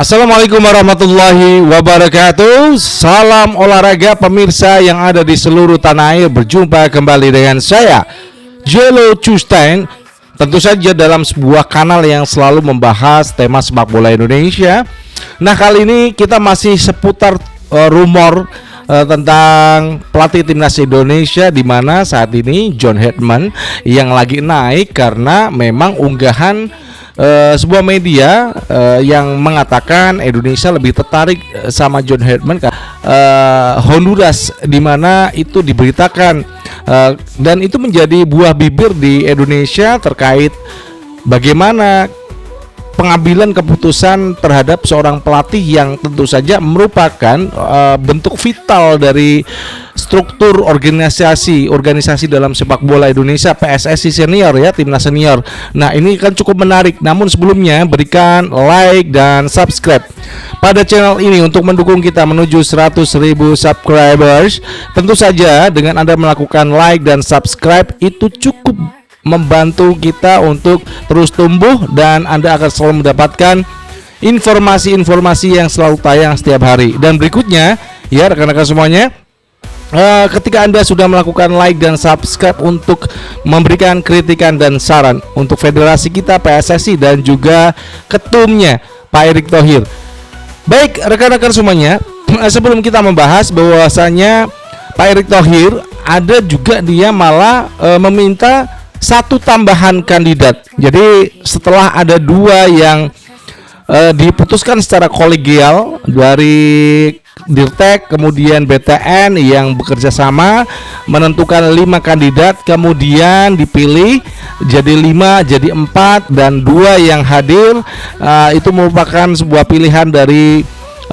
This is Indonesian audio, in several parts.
Assalamualaikum warahmatullahi wabarakatuh. Salam olahraga pemirsa yang ada di seluruh tanah air. Berjumpa kembali dengan saya, Jello Custein. Tentu saja dalam sebuah kanal yang selalu membahas tema sepak bola Indonesia. Nah, kali ini kita masih seputar rumor tentang pelatih timnas Indonesia, di mana saat ini John Herdman yang lagi naik karena memang unggahan sebuah media yang mengatakan Indonesia lebih tertarik sama John Herdman Honduras, di mana itu diberitakan dan itu menjadi buah bibir di Indonesia terkait bagaimana pengambilan keputusan terhadap seorang pelatih yang tentu saja merupakan bentuk vital dari struktur organisasi dalam sepak bola Indonesia, PSSI senior ya, timnas senior. Nah, ini kan cukup menarik. Namun sebelumnya berikan like dan subscribe pada channel ini untuk mendukung kita menuju 100.000 subscribers. Tentu saja dengan Anda melakukan like dan subscribe itu cukup membantu kita untuk terus tumbuh, dan Anda akan selalu mendapatkan informasi-informasi yang selalu tayang setiap hari. Dan berikutnya ya rekan-rekan semuanya, ketika Anda sudah melakukan like dan subscribe untuk memberikan kritikan dan saran untuk federasi kita PSSI dan juga ketumnya Pak Erick Thohir. Baik rekan-rekan semuanya, sebelum kita membahas bahwasanya Pak Erick Thohir ada juga dia malah meminta satu tambahan kandidat. Jadi setelah ada dua yang diputuskan secara kolegial dari Dirtek kemudian BTN yang bekerja sama menentukan 5 kandidat, kemudian dipilih jadi 5 jadi 4 dan 2 yang hadir, itu merupakan sebuah pilihan dari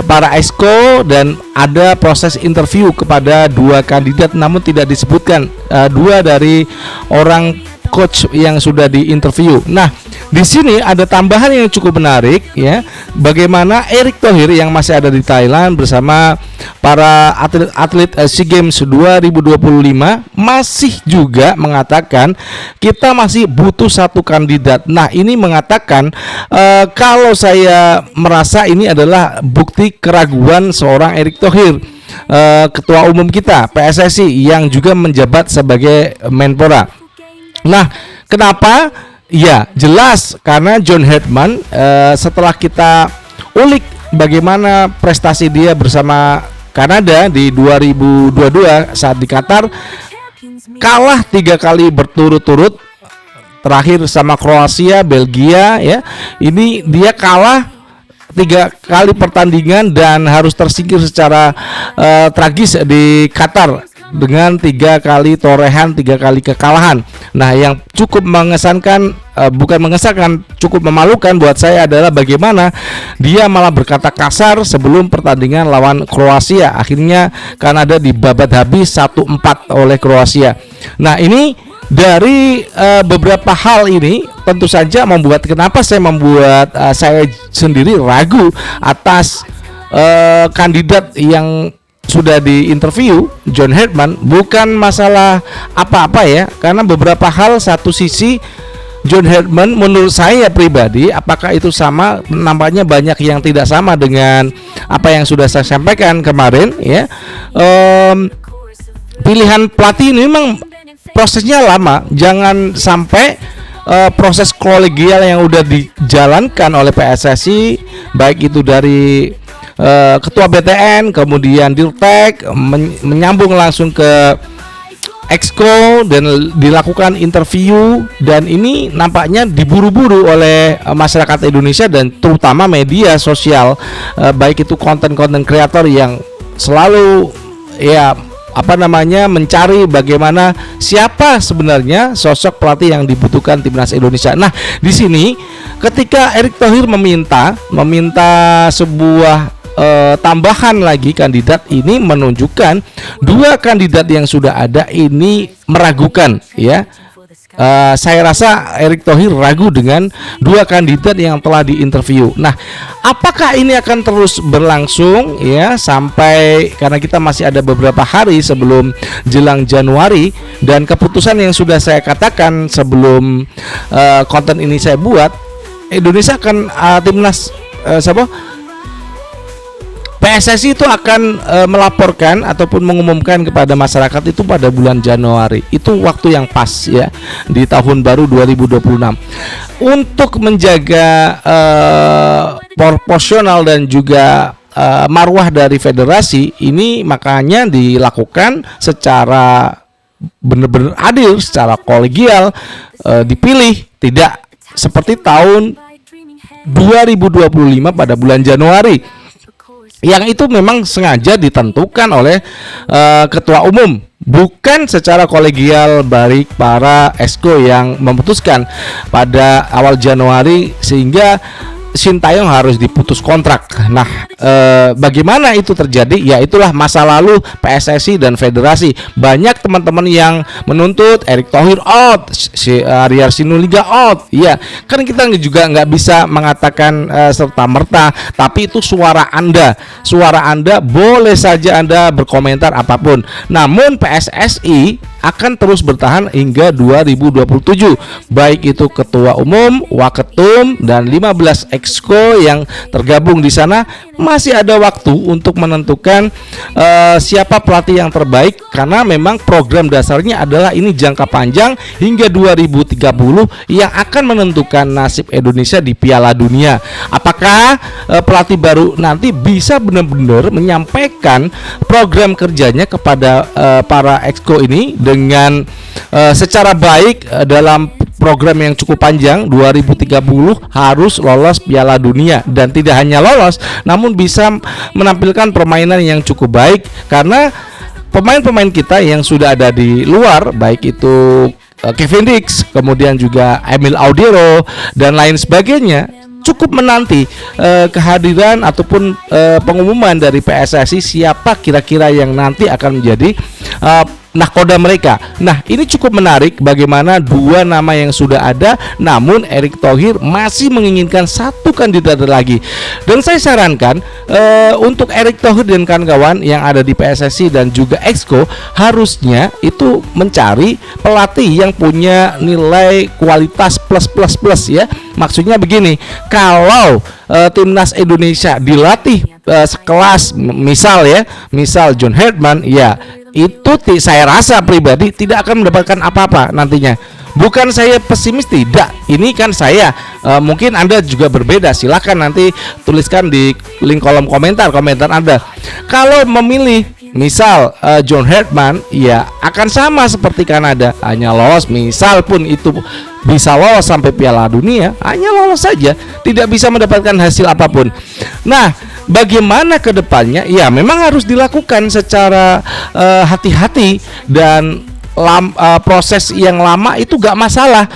para exco, dan ada proses interview kepada 2 kandidat, namun tidak disebutkan 2 dari orang coach yang sudah diinterview. Nah, di sini ada tambahan yang cukup menarik ya, bagaimana Erick Thohir yang masih ada di Thailand bersama para atlet SEA Games 2025 masih juga mengatakan kita masih butuh satu kandidat. Nah, ini mengatakan kalau saya merasa ini adalah bukti keraguan seorang Erick Thohir, ketua umum kita PSSI yang juga menjabat sebagai Menpora. Nah, kenapa? Ya, jelas karena John Herdman setelah kita ulik bagaimana prestasi dia bersama Kanada di 2022 saat di Qatar, kalah 3 kali berturut-turut, terakhir sama Kroasia, Belgia ya. Ini dia kalah 3 kali pertandingan dan harus tersingkir secara tragis di Qatar dengan 3 kali torehan, 3 kali kekalahan. Nah, yang cukup mengesankan, bukan mengesankan, cukup memalukan buat saya adalah bagaimana dia malah berkata kasar sebelum pertandingan lawan Kroasia. Akhirnya Kanada dibabat habis 1-4 oleh Kroasia. Nah, ini dari beberapa hal ini tentu saja membuat saya sendiri ragu atas kandidat yang sudah diinterview John Herdman. Bukan masalah apa-apa ya, karena beberapa hal, satu sisi John Herdman menurut saya pribadi, apakah itu sama, nampaknya banyak yang tidak sama dengan apa yang sudah saya sampaikan kemarin ya. Pilihan pelatih ini memang prosesnya lama. Jangan sampai proses kolegial yang udah dijalankan oleh PSSI, baik itu dari ketua BTN, kemudian Dirtek, menyambung langsung ke exco dan dilakukan interview, dan ini nampaknya diburu-buru oleh masyarakat Indonesia dan terutama media sosial, baik itu konten-konten kreator yang selalu ya mencari bagaimana siapa sebenarnya sosok pelatih yang dibutuhkan timnas Indonesia. Nah, di sini ketika Erick Thohir meminta sebuah tambahan lagi kandidat, ini menunjukkan 2 kandidat yang sudah ada ini meragukan ya. Saya rasa Erick Thohir ragu dengan 2 kandidat yang telah diinterview. Nah, apakah ini akan terus berlangsung ya sampai, karena kita masih ada beberapa hari sebelum jelang Januari, dan keputusan yang sudah saya katakan sebelum konten ini saya buat, Indonesia akan timnas PSSI itu akan melaporkan ataupun mengumumkan kepada masyarakat itu pada bulan Januari. Itu waktu yang pas ya di tahun baru 2026. Untuk menjaga proporsional dan juga marwah dari federasi ini, makanya dilakukan secara benar-benar adil, secara kolegial, dipilih, tidak seperti tahun 2025 pada bulan Januari, yang itu memang sengaja ditentukan oleh ketua umum, bukan secara kolegial baik para exco yang memutuskan pada awal Januari, sehingga Sintayong harus diputus kontrak. Nah, bagaimana itu terjadi? Ya itulah masa lalu PSSI dan federasi. Banyak teman-teman yang menuntut Erick Thohir out, si Arya Sinulinga out. Ya, kan kita juga nggak bisa mengatakan serta merta. Tapi itu suara Anda. Suara Anda, boleh saja Anda berkomentar apapun. Namun PSSI akan terus bertahan hingga 2027, baik itu ketua umum, waketum, dan 15 exco yang tergabung di sana. Masih ada waktu untuk menentukan siapa pelatih yang terbaik, karena memang program dasarnya adalah ini jangka panjang hingga 2030 yang akan menentukan nasib Indonesia di Piala Dunia. Apakah pelatih baru nanti bisa benar-benar menyampaikan program kerjanya kepada para exco ini dengan secara baik dalam program yang cukup panjang 2030 harus lolos Piala Dunia, dan tidak hanya lolos namun bisa menampilkan permainan yang cukup baik, karena pemain-pemain kita yang sudah ada di luar, baik itu Kevin Dix, kemudian juga Emil Audero dan lain sebagainya, cukup menanti kehadiran ataupun pengumuman dari PSSI siapa kira-kira yang nanti akan menjadi nahkoda mereka. Nah, ini cukup menarik bagaimana dua nama yang sudah ada, namun Erick Thohir masih menginginkan satu kandidat lagi. Dan saya sarankan untuk Erick Thohir dan kawan-kawan yang ada di PSSI dan juga Exco harusnya itu mencari pelatih yang punya nilai kualitas plus ya. Maksudnya begini, kalau timnas Indonesia dilatih sekelas misal John Herdman, ya itu saya rasa pribadi tidak akan mendapatkan apa-apa nantinya. Bukan saya pesimis, tidak. Ini kan saya, mungkin Anda juga berbeda. Silakan nanti tuliskan di link kolom komentar Anda. Kalau memilih misal John Herdman, ya akan sama seperti Kanada, hanya lolos, misal pun itu bisa lolos sampai Piala Dunia, hanya lolos saja, tidak bisa mendapatkan hasil apapun. Nah, bagaimana ke depannya? Ya memang harus dilakukan secara hati-hati, dan proses yang lama itu gak masalah,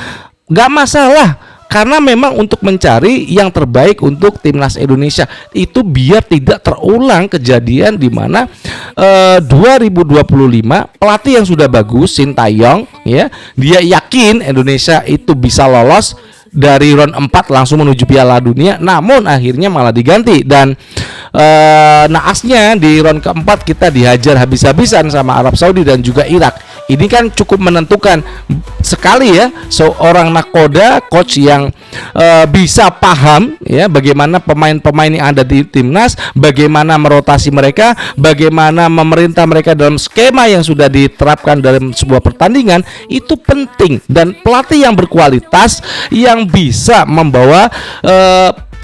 karena memang untuk mencari yang terbaik untuk timnas Indonesia itu biar tidak terulang kejadian di mana 2025 pelatih yang sudah bagus, Sintayong, ya dia yakin Indonesia itu bisa lolos dari round 4 langsung menuju Piala Dunia, namun akhirnya malah diganti, dan naasnya di round keempat kita dihajar habis-habisan sama Arab Saudi dan juga Irak. Ini kan cukup menentukan sekali ya, seorang nakoda, coach yang bisa paham ya bagaimana pemain-pemain yang ada di timnas, bagaimana merotasi mereka, bagaimana memerintah mereka dalam skema yang sudah diterapkan dalam sebuah pertandingan. Itu penting, dan pelatih yang berkualitas yang bisa membawa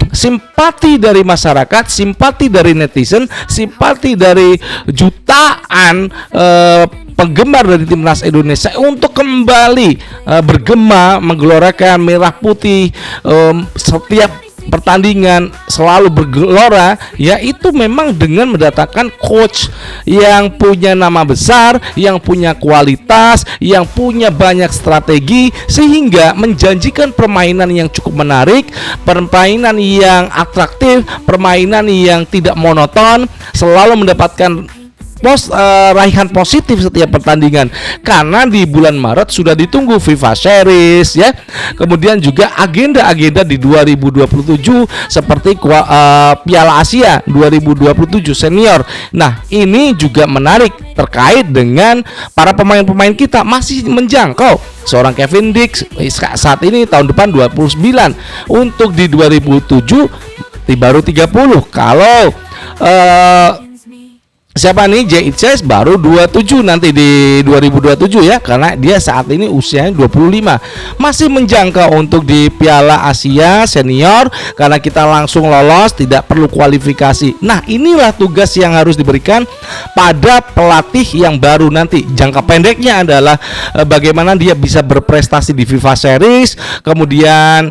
simpati dari masyarakat, simpati dari netizen, simpati dari jutaan penggemar dari timnas Indonesia untuk kembali bergema menggelorakan merah putih setiap pertandingan, selalu bergelora, yaitu memang dengan mendatangkan coach yang punya nama besar, yang punya kualitas, yang punya banyak strategi, sehingga menjanjikan permainan yang cukup menarik, permainan yang atraktif, permainan yang tidak monoton, selalu mendapatkan raihan positif setiap pertandingan. Karena di bulan Maret sudah ditunggu FIFA Series ya. Kemudian juga agenda-agenda di 2027 seperti Piala Asia 2027 senior. Nah, ini juga menarik terkait dengan para pemain-pemain kita masih menjangkau. Seorang Kevin Dix saat ini tahun depan 29. Untuk di 2007 baru 30. Kalau siapa nih, JICS baru 27 nanti di 2027 ya, karena dia saat ini usianya 25, masih menjangkau untuk di Piala Asia Senior karena kita langsung lolos, tidak perlu kualifikasi. Nah, inilah tugas yang harus diberikan pada pelatih yang baru nanti. Jangka pendeknya adalah bagaimana dia bisa berprestasi di FIFA Series, kemudian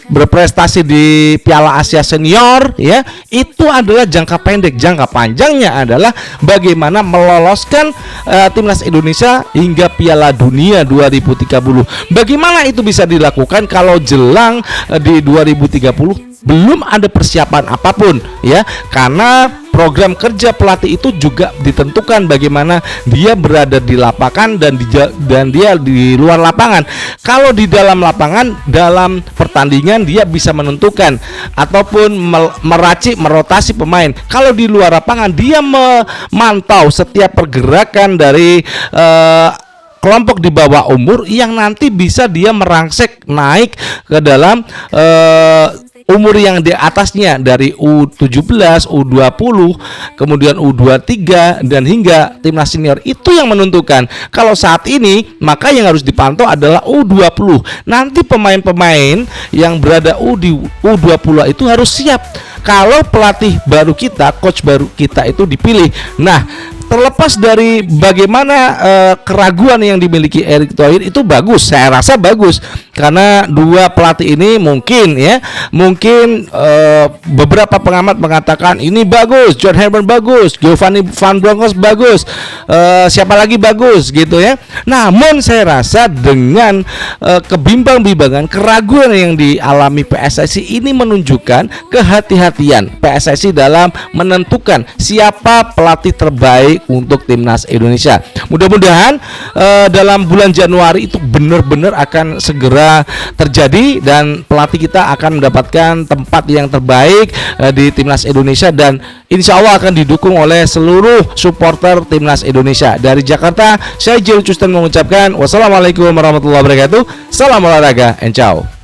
berprestasi di Piala Asia Senior ya. Itu adalah jangka pendek. Jangka panjangnya adalah bagaimana meloloskan timnas Indonesia hingga Piala Dunia 2030. Bagaimana itu bisa dilakukan kalau jelang di 2030 belum ada persiapan apapun ya, karena program kerja pelatih itu juga ditentukan bagaimana dia berada di lapangan dan dia di luar lapangan. Kalau di dalam lapangan, dalam pertandingan dia bisa menentukan ataupun merotasi pemain. Kalau di luar lapangan dia memantau setiap pergerakan dari kelompok di bawah umur yang nanti bisa dia merangsek naik ke dalam umur yang di atasnya, dari U17, U20, kemudian U23 dan hingga timnas senior. Itu yang menentukan. Kalau saat ini maka yang harus dipantau adalah U20. Nanti pemain-pemain yang berada di U20 itu harus siap kalau pelatih baru kita, coach baru kita itu dipilih. Nah, terlepas dari bagaimana keraguan yang dimiliki Erick Thohir, itu bagus, saya rasa bagus, karena dua pelatih ini mungkin beberapa pengamat mengatakan ini bagus, John Herdman bagus, Giovanni Van Bronckhorst bagus, siapa lagi bagus gitu ya. Namun saya rasa dengan kebimbang-bimbangan, keraguan yang dialami PSSI ini menunjukkan kehati-hatian PSSI dalam menentukan siapa pelatih terbaik untuk timnas Indonesia. Mudah-mudahan dalam bulan Januari itu benar-benar akan segera terjadi dan pelatih kita akan mendapatkan tempat yang terbaik di timnas Indonesia, dan insya Allah akan didukung oleh seluruh supporter timnas Indonesia. Dari Jakarta, saya Jil Custan mengucapkan wassalamualaikum warahmatullahi wabarakatuh. Salam olahraga and ciao.